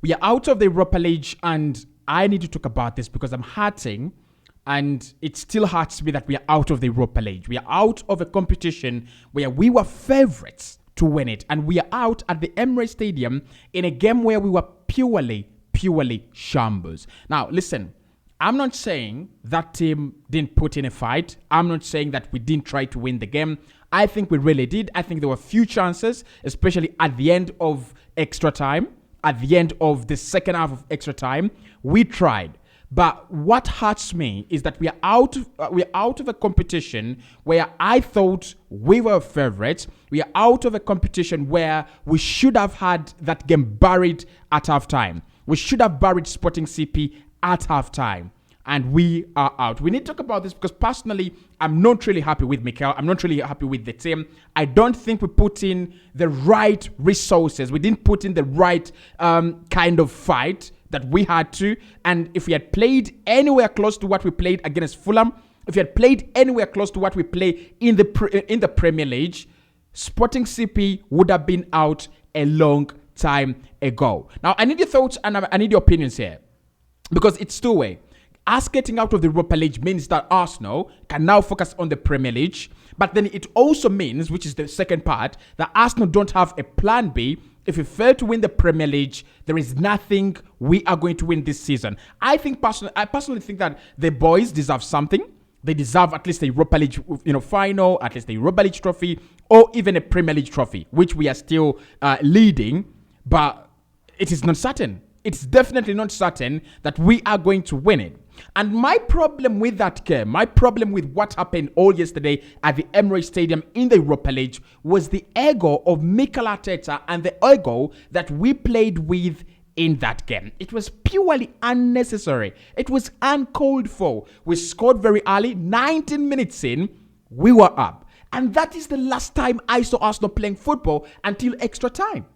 We are out of the Europa League, and I need to talk about this because I'm hurting, and it still hurts me that we are out of the Europa League. We are out of a competition where we were favorites to win it, and we are out at the Emirates Stadium in a game where we were purely shambles. Now, listen, I'm not saying that team didn't put in a fight. I'm not saying that we didn't try to win the game. I think we really did. I think there were few chances, especially at the end of extra time, at the end of the second half of extra time. We tried. But what hurts me is that we are out of a competition where I thought we were favorites. We are out of a competition where we should have had that game buried at halftime. We should have buried Sporting CP at halftime. And we are out. We need to talk about this because personally, I'm not really happy with Mikel. I'm not really happy with the team. I don't think we put in the right resources. We didn't put in the right kind of fight that we had to. And if we had played anywhere close to what we played against Fulham, if we had played anywhere close to what we play in the Premier League, Sporting CP would have been out a long time ago. Now, I need your thoughts and I need your opinions here because it's two-way. Us getting out of the Europa League means that Arsenal can now focus on the Premier League. But then it also means, which is the second part, that Arsenal don't have a plan B. If we fail to win the Premier League, there is nothing we are going to win this season. I personally think that the boys deserve something. They deserve at least a Europa League, final, at least a Europa League trophy, or even a Premier League trophy, which we are still leading. But it is not certain. It's definitely not certain that we are going to win it. And my problem with that game, my problem with what happened all yesterday at the Emirates Stadium in the Europa League was the ego of Mikel Arteta and the ego that we played with in that game. It was purely unnecessary. It was uncalled for. We scored very early. 19 minutes in, we were up. And that is the last time I saw Arsenal playing football until extra time.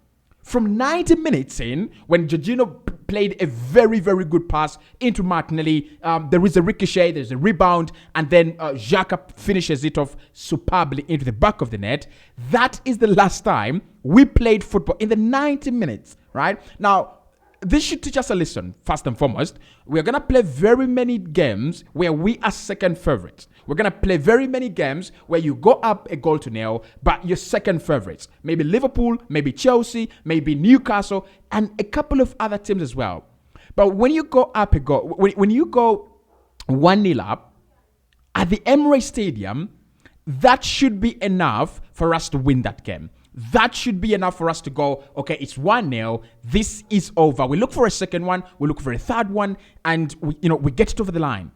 From 90 minutes in, when Jorginho played a very good pass into Martinelli, there is a ricochet, there's a rebound, and then Xhaka finishes it off superbly into the back of the net. That is the last time we played football in the 90 minutes, right? Now, this should teach us a lesson, first and foremost. We're going to play very many games where we are second favorites. We're going to play very many games where you go up a goal to nil, but you're second favorites. Maybe Liverpool, maybe Chelsea, maybe Newcastle, and a couple of other teams as well. But when you go up a goal, when you go 1-0 up at the Emirates Stadium, that should be enough for us to win that game. That should be enough for us to go, okay, it's 1-0. This is over. We look for a second one. We look for a third one. And, we get it over the line.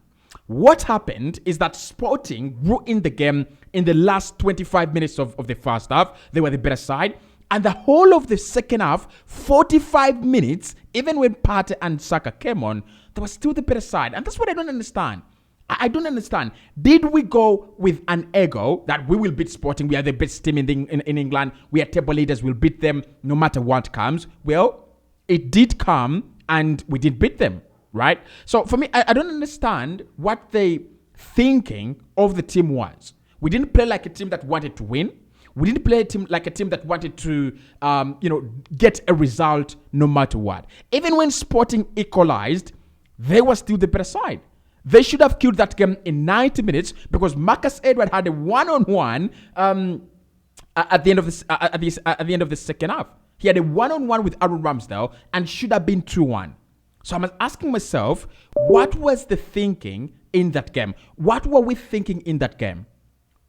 What happened is that Sporting grew in the game in the last 25 minutes of the first half. They were the better side. And the whole of the second half, 45 minutes, even when Partey and Saka came on, they were still the better side. And that's what I don't understand. I don't understand. Did we go with an ego that we will beat Sporting? We are the best team in England. We are table leaders. We'll beat them no matter what comes. Well, it did come and we did beat them, right? So for me, I don't understand what the thinking of the team was. We didn't play like a team that wanted to win. We didn't play like a team that wanted to, get a result no matter what. Even when Sporting equalized, they were still the better side. They should have killed that game in 90 minutes because Marcus Edward had a one-on-one at the end of the second half. He had a one-on-one with Aaron Ramsdale and should have been 2-1. So I'm asking myself, what was the thinking in that game? What were we thinking in that game?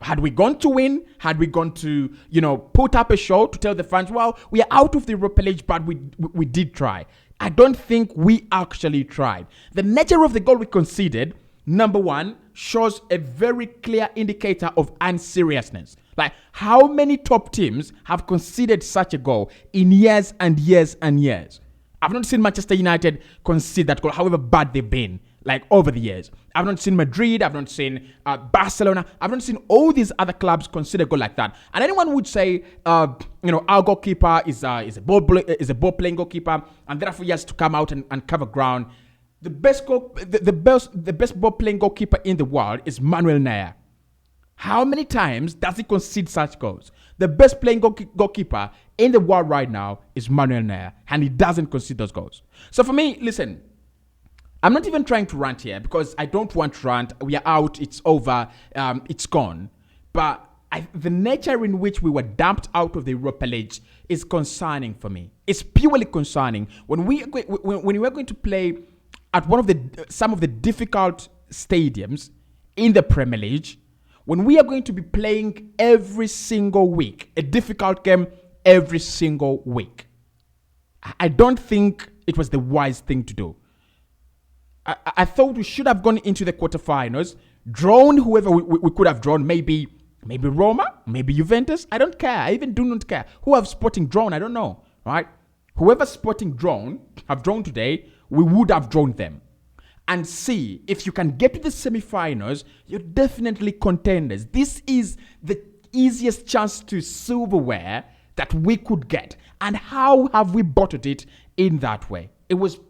Had we gone to win? Had we gone to, put up a show to tell the fans, well, we are out of the Europa League, but we did try. I don't think we actually tried. The nature of the goal we conceded, number one, shows a very clear indicator of unseriousness. Like, how many top teams have conceded such a goal in years and years and years? I've not seen Manchester United concede that goal, however bad they've been, like, over the years. I've not seen Madrid, I've not seen Barcelona, I've not seen all these other clubs concede a goal like that. And anyone would say, our goalkeeper is a ball-playing goalkeeper, and therefore he has to come out and cover ground. The best ball-playing goalkeeper in the world is Manuel Neuer. How many times does he concede such goals? The best playing goalkeeper in the world right now is Manuel Neuer, and he doesn't concede those goals. So for me, listen, I'm not even trying to rant here because I don't want to rant. We are out. It's over. It's gone. But the nature in which we were dumped out of the Europa League is concerning for me. It's purely concerning. When we were going to play at some of the difficult stadiums in the Premier League, when we are going to be playing every single week, a difficult game every single week, I don't think it was the wise thing to do. I thought we should have gone into the quarterfinals, drawn whoever we could have drawn, maybe Roma, maybe Juventus. I don't care. I even do not care. Who have Sporting drawn? I don't know, right? Whoever Sporting have drawn today, we would have drawn them. And see, if you can get to the semi-finals, you're definitely contenders. This is the easiest chance to silverware that we could get. And how have we bottled it in that way? It was,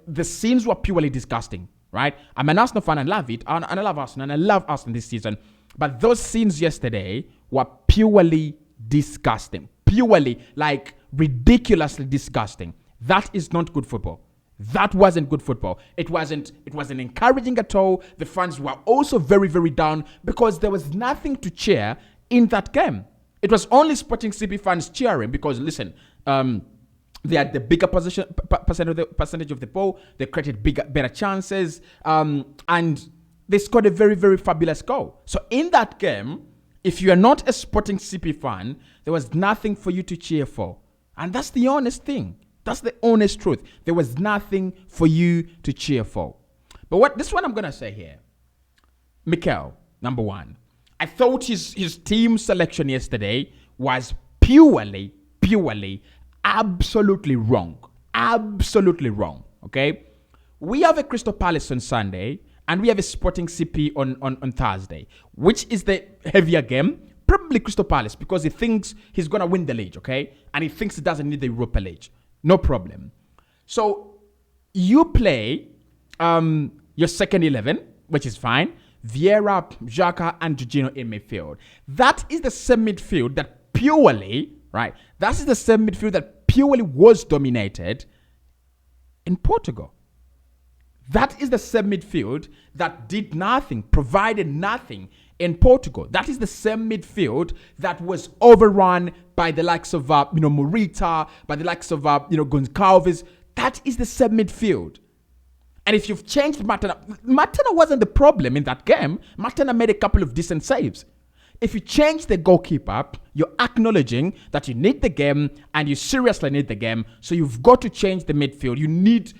the scenes were purely disgusting, right? I'm an Arsenal fan and love it. And I love Arsenal and I love Arsenal this season. But those scenes yesterday were purely disgusting. Purely, like, ridiculously disgusting. That is not good football. That wasn't good football. It wasn't encouraging at all. The fans were also very, very down because there was nothing to cheer in that game. It was only Sporting CP fans cheering because, listen, they had the bigger percentage of the ball. They created better chances, and they scored a very, very fabulous goal. So in that game, if you are not a Sporting CP fan, there was nothing for you to cheer for. And that's the honest thing. That's the honest truth. There was nothing for you to cheer for. But this one I'm going to say here. Mikel, number one. I thought his team selection yesterday was purely, absolutely wrong. Absolutely wrong. Okay? We have a Crystal Palace on Sunday and we have a Sporting CP on Thursday. Which is the heavier game? Probably Crystal Palace because he thinks he's going to win the league. Okay? And he thinks he doesn't need the Europa League. No problem. So you play your second 11, which is fine. Vieira, Xhaka, and Jorginho in midfield. That is the same midfield that purely, right? That is the same midfield that purely was dominated in Portugal. That is the same midfield that did nothing, provided nothing in Portugal. That is the same midfield that was overrun by the likes of Morita, by the likes of Goncalves. That is the same midfield. And if you've changed Matana wasn't the problem in that game. Matana made a couple of decent saves. If you change the goalkeeper, you're acknowledging that you need the game and you seriously need the game. So you've got to change the midfield. You need,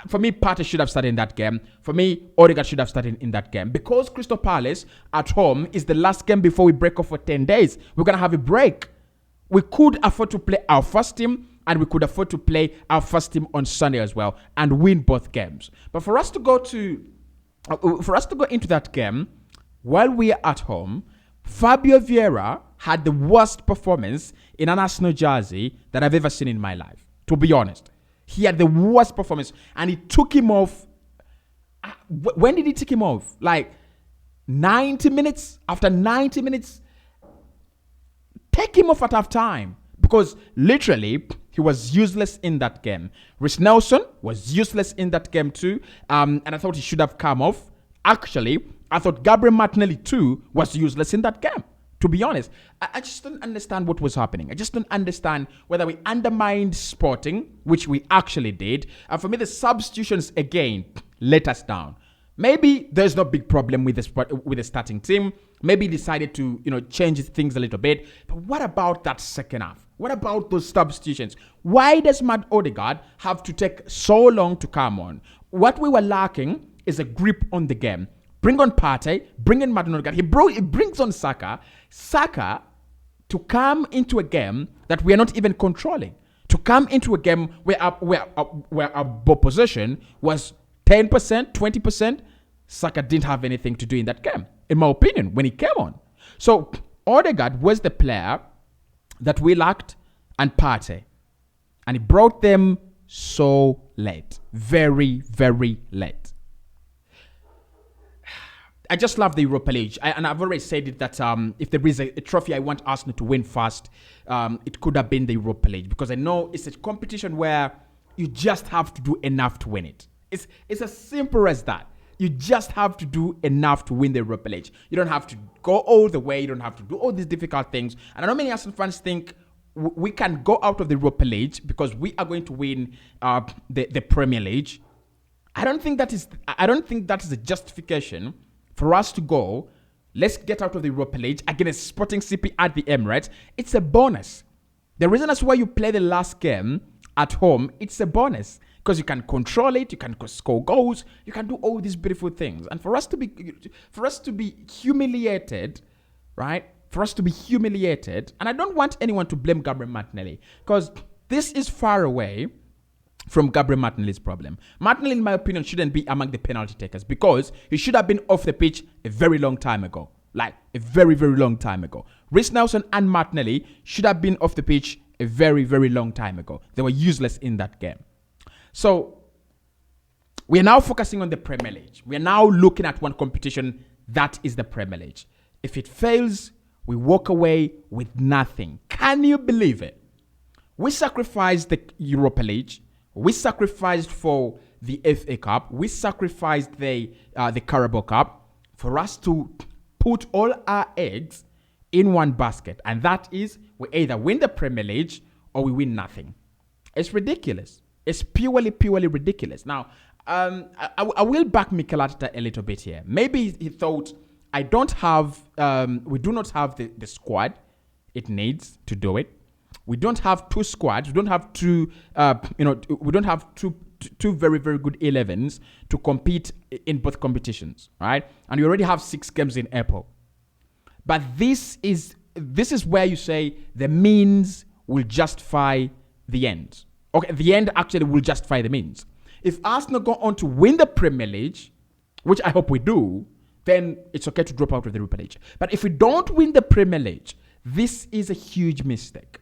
for me, Partey should have started in that game. For me, Odegaard should have started in that game. Because Crystal Palace at home is the last game before we break off for 10 days. We're going to have a break. We could afford to play our first team and we could afford to play our first team on Sunday as well and win both games. But for us to go into that game while we are at home, Fabio Vieira had the worst performance in an Arsenal jersey that I've ever seen in my life, to be honest. He had the worst performance and he took him off. When did he take him off? Like 90 minutes? After 90 minutes? Take him off at half time because literally he was useless in that game. Rhys Nelson was useless in that game too, and I thought he should have come off. Actually, I thought Gabriel Martinelli too was useless in that game. To be honest, I just don't understand what was happening. I just don't understand whether we undermined Sporting, which we actually did. And for me, the substitutions again let us down. Maybe there's no big problem with the starting team. Maybe he decided to change things a little bit. But what about that second half? What about those substitutions? Why does Matt Odegaard have to take so long to come on? What we were lacking is a grip on the game. Bring on Partey, bring in Martin Odegaard. He brings on Saka. Saka to come into a game that we are not even controlling. To come into a game where our ball possession was 10%, 20%, Saka didn't have anything to do in that game, in my opinion, when he came on. So Odegaard was the player that we lacked and Partey. And he brought them so late. Very, very late. I just love the Europa League. And I've already said it that if there is a trophy I want Arsenal to win first, it could have been the Europa League, because I know it's a competition where you just have to do enough to win it. It's as simple as that. You just have to do enough to win the Europa League. You don't have to go all the way. You don't have to do all these difficult things. And I know many Arsenal fans think we can go out of the Europa League because we are going to win the Premier League. I don't think that is a justification for us to go. Let's get out of the Europa League against Sporting CP at the Emirates. It's a bonus. The reason that's why you play the last game at home, it's a bonus. Because you can control it, you can score goals, you can do all these beautiful things. And for us to be humiliated, right? For us to be humiliated, and I don't want anyone to blame Gabriel Martinelli, because this is far away from Gabriel Martinelli's problem. Martinelli, in my opinion, shouldn't be among the penalty takers, because he should have been off the pitch a very long time ago. Like a very, very long time ago. Reece Nelson and Martinelli should have been off the pitch a very, very long time ago. They were useless in that game. So, we are now focusing on the Premier League. We are now looking at one competition, that is the Premier League. If it fails, we walk away with nothing. Can you believe it? We sacrificed the Europa League. We sacrificed for the FA Cup. We sacrificed the Carabao Cup for us to put all our eggs in one basket. And that is, we either win the Premier League or we win nothing. It's ridiculous. It's purely ridiculous. Now, I will back Mikel Arteta a little bit here. Maybe he thought, we do not have the squad it needs to do it. We don't have two squads. We don't have two very, very good 11s to compete in both competitions, right? And you already have 6 games in April. But this is where you say the means will justify the end. Okay, the end actually will justify the means. If Arsenal go on to win the Premier League, which I hope we do, then it's okay to drop out of the Europa League. But if we don't win the Premier League, this is a huge mistake.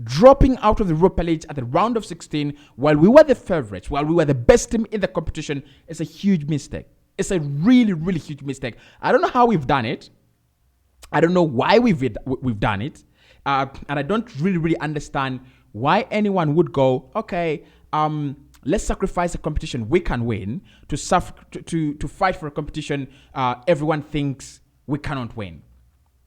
Dropping out of the Europa League at the round of 16 while we were the favorites, while we were the best team in the competition, is a huge mistake. It's a really, really huge mistake. I don't know how we've done it. I don't know why we've done it. And I don't really understand why anyone would go, okay, let's sacrifice a competition we can win to fight for a competition everyone thinks we cannot win.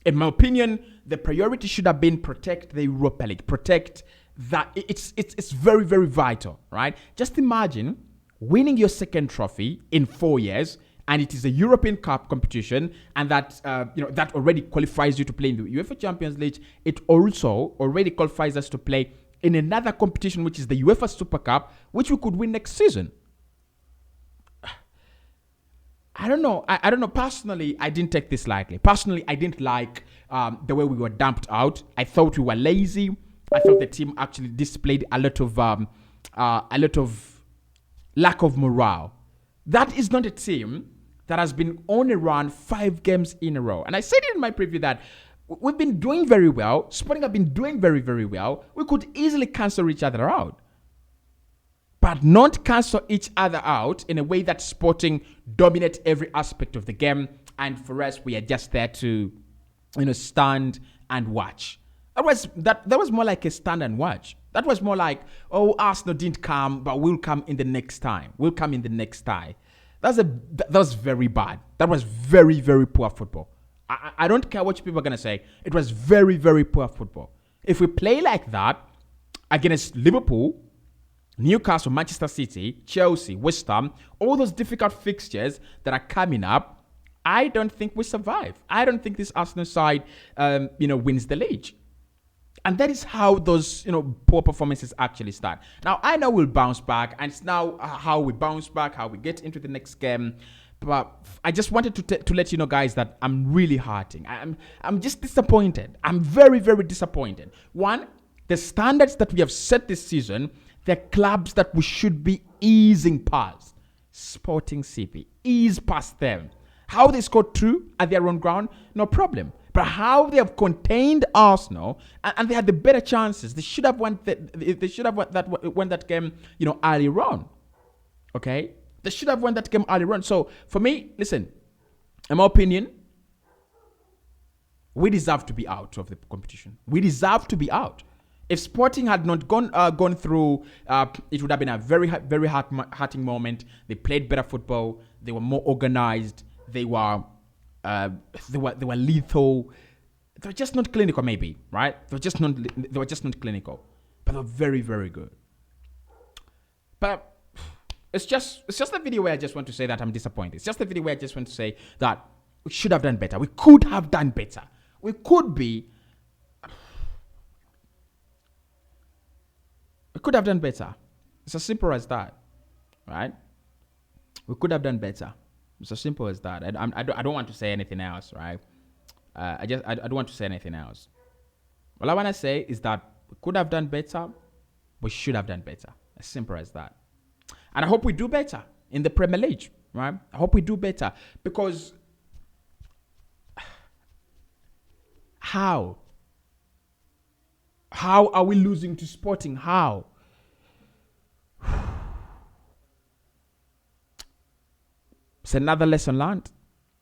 In my opinion, the priority should have been protect the Europa League, protect that. It's very, very vital, right? Just imagine winning your second trophy in 4 years, and it is a European Cup competition, and that that already qualifies you to play in the UEFA Champions League. It also already qualifies us to play in another competition, which is the UEFA Super Cup, which we could win next season. I don't know. I don't know. Personally, I didn't take this lightly. Personally, I didn't like the way we were dumped out. I thought we were lazy. I thought the team actually displayed a lot of lack of morale. That is not a team that has been on a run 5 games in a row. And I said it in my preview that we've been doing very well. Sporting have been doing very, very well. We could easily cancel each other out. But not cancel each other out in a way that Sporting dominate every aspect of the game. And for us, we are just there to, stand and watch. That was more like a stand and watch. That was more like, oh, Arsenal didn't come, but we'll come in the next time. We'll come in the next time. That was very bad. That was very, very poor football. I don't care what people are going to say. It was very, very poor football. If we play like that against Liverpool, Newcastle, Manchester City, Chelsea, West Ham, all those difficult fixtures that are coming up, I don't think we survive. I don't think this Arsenal side, wins the league. And that is how those, poor performances actually start. Now, I know we'll bounce back, and it's now how we bounce back, how we get into the next game. But I just wanted to let you know, guys, that I'm really hurting. I'm just disappointed. I'm very, very disappointed. One, the standards that we have set this season, they're clubs that we should be easing past. Sporting CP, ease past them. How they scored 2 at their own ground, no problem. But how they have contained Arsenal, and they had the better chances. They should have won that game, earlier on. Okay? They should have won that game earlier on. So, for me, listen, in my opinion, we deserve to be out of the competition. We deserve to be out. If Sporting had not gone through, it would have been a very hurting moment. They played better football. They were more organized. They were lethal. They were just not clinical, maybe, right? They were just not clinical, but they were very, very good. But it's just a video where I just want to say that I'm disappointed. It's just a video where I just want to say that we should have done better. We could have done better. We could have done better. It's as simple as that, right? We could have done better. It's as simple as that. I don't want to say anything else, right? I don't want to say anything else. All I want to say is that we could have done better. We should have done better. As simple as that. And I hope we do better in the Premier League, right? I hope we do better because how are we losing to Sporting? How? It's another lesson learned,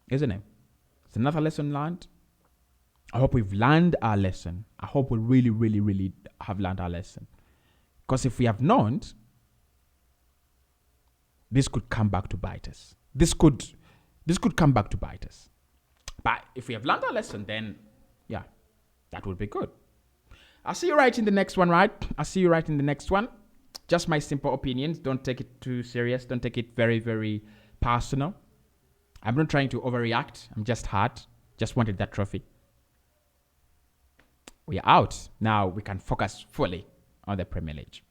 isn't it? It's another lesson learned. I hope we've learned our lesson. I hope we really, really, really have learned our lesson. Because if we have not, this could come back to bite us. This could come back to bite us. But if we have learned our lesson, then yeah, that would be good. I'll see you right in the next one, right? I'll see you right in the next one. Just my simple opinions. Don't take it too serious. Don't take it very, very personal. I'm not trying to overreact. I'm just hurt. Just wanted that trophy. We are out. Now we can focus fully on the Premier League.